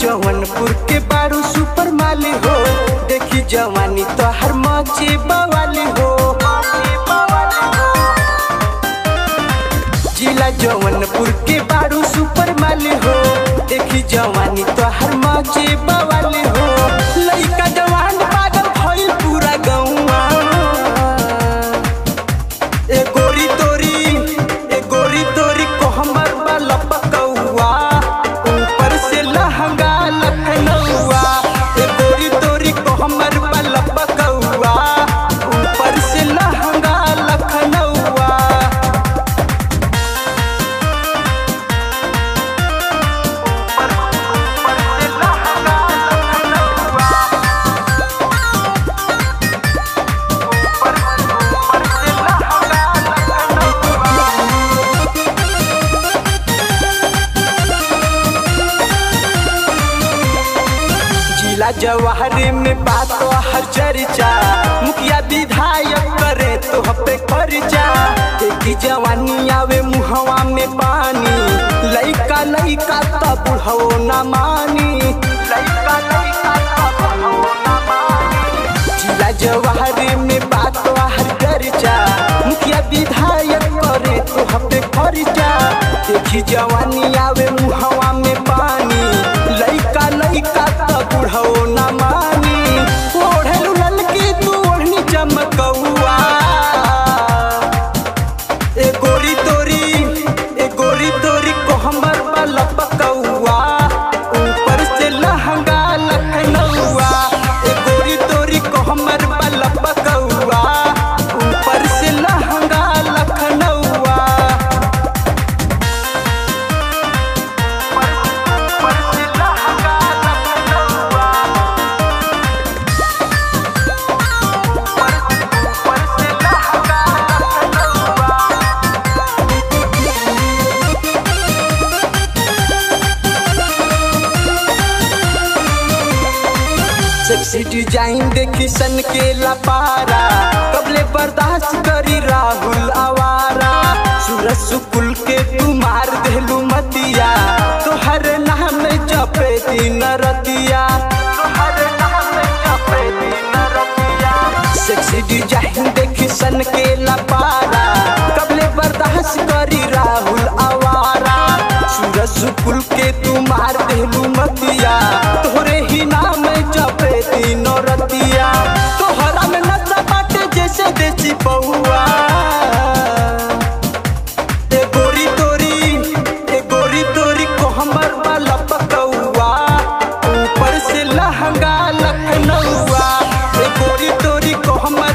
जौनपुर के बारू सुपर माली हो, देखी जवानी तो हर मौजे बवाली हो। जिला जौनपुर के बारू सुपर माली हो, देखी जवानी तो हर मौजे बवाली हो। लइका जवान पागल भइल पूरा गौवा, ए गोरी तोरी को हमर वाला पकौआ, ऊपर से लहंगा लखनऊआ। ए गोरी तोरी को हमर वाला पकौआ, ऊपर से लहंगा लखनऊआ। जिला जवाहर में बात तो हर चर्चा, मुखिया विधायक करे तो पे खर्चा। देखी जवानी आवे मुहवा में पानी, लइका तो बुढ़ो न मानी। जिला जवाहर में बात तो हर चर्चा, मुखिया विधायक करे तो पे खर्चा। देखी जवानी आवे मुहवा में पानी, लइका तो बुढ़ो न मानी। ओढ़ेलू ललकी तू ओढ़नी चमकौआ, ए गोरी तोरी को हमर वाला पकौआ, ऊपर से लहंगा लखनऊआ। ए गोरी तोरी को हमर वाला पकौआ, ऊपर से लहंगा लखनऊआ। सेक्सी डिजाइन देखी सन के लपारा, कबले बर्दाश्त करी राहुल आवारा। सूरज सुकुल के तू मार देलू मतिया, तो हर नाम जपे दिन रतिया। सेक्सी डिजाइन देखी सन के लपारा, कबले बर्दाश्त करी राहुल आवारा। सूरज सुकुल के तू मार देलू मतिया, तोरे ही नाम जपे तीनों रतिया। तोहरा में नशा बाटे जैसे देसी पौआ, ए गोरी तोरी को हमर वाला पकौआ, ऊपर से लहंगा लखनऊआ। ए गोरी तोरी को हमर